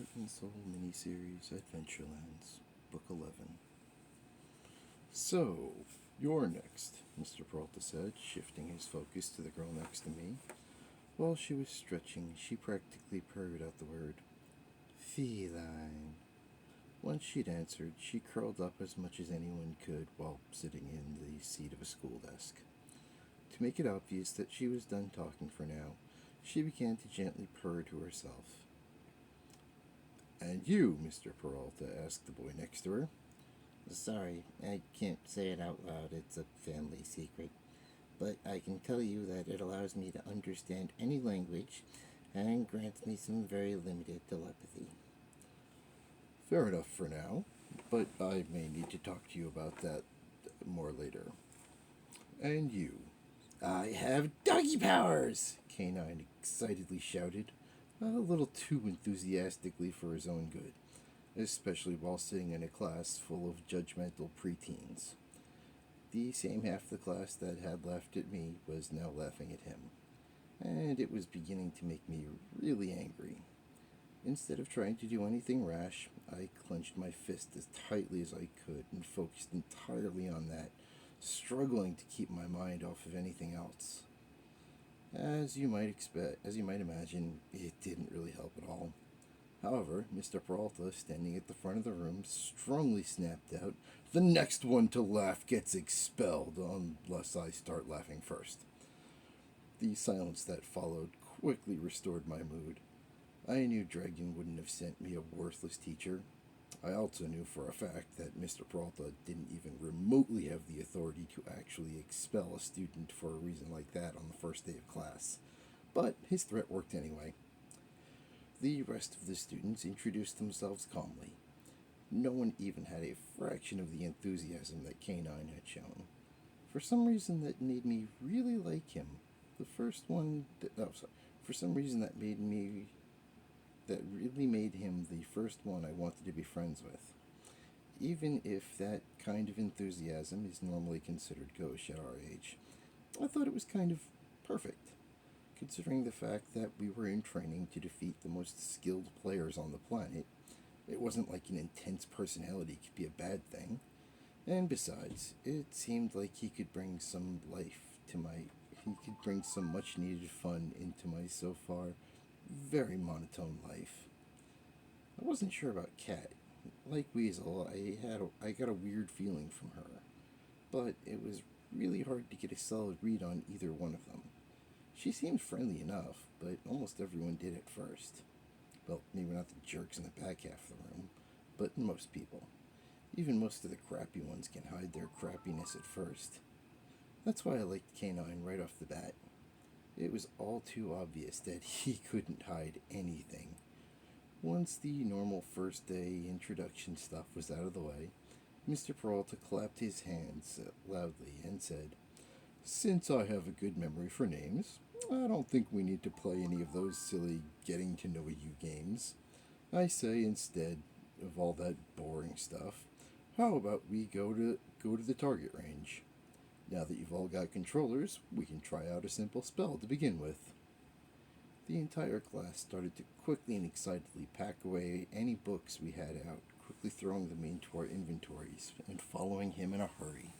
Heart and Soul miniseries Adventurelands, Book 11. So, you're next, Mr. Peralta said, shifting his focus to the girl next to me. While she was stretching, she practically purred out the word, feline. Once she'd answered, she curled up as much as anyone could while sitting in the seat of a school desk. To make it obvious that she was done talking for now, she began to gently purr to herself. And you, Mr. Peralta, asked the boy next to her. Sorry, I can't say it out loud. It's a family secret. But I can tell you that it allows me to understand any language and grants me some very limited telepathy. Fair enough for now, but I may need to talk to you about that more later. And you. I have doggy powers! Canine excitedly shouted, a little too enthusiastically for his own good, especially while sitting in a class full of judgmental preteens. The same half of the class that had laughed at me was now laughing at him, and it was beginning to make me really angry. Instead of trying to do anything rash, I clenched my fist as tightly as I could and focused entirely on that, struggling to keep my mind off of anything else. As you might imagine, it didn't really help at all. However, Mr. Peralta, standing at the front of the room, strongly snapped out, "The next one to laugh gets expelled, unless I start laughing first." The silence that followed quickly restored my mood. I knew Dragon wouldn't have sent me a worthless teacher. I also knew for a fact that Mr. Peralta didn't even remotely have the authority to actually expel a student for a reason like that on the first day of class. But his threat worked anyway. The rest of the students introduced themselves calmly. No one even had a fraction of the enthusiasm that Canine had shown. For some reason that made me really like him. For some reason that really made him the first one I wanted to be friends with. Even if that kind of enthusiasm is normally considered gauche at our age, I thought it was kind of perfect, considering the fact that we were in training to defeat the most skilled players on the planet. It wasn't like an intense personality could be a bad thing. And besides, it seemed like he could bring some much needed fun into my so far very monotone life. I wasn't sure about Kat. Like Weasel, I got a weird feeling from her, but it was really hard to get a solid read on either one of them. She seemed friendly enough, but almost everyone did at first. Well, maybe not the jerks in the back half of the room, but most people. Even most of the crappy ones can hide their crappiness at first. That's why I liked Canine right off the bat. It was all too obvious that he couldn't hide anything. Once the normal first day introduction stuff was out of the way, Mr. Peralta clapped his hands loudly and said, "Since I have a good memory for names, I don't think we need to play any of those silly getting to know you games. I say instead of all that boring stuff, how about we go to the target range? Now that you've all got controllers, we can try out a simple spell to begin with." The entire class started to quickly and excitedly pack away any books we had out, quickly throwing them into our inventories and following him in a hurry.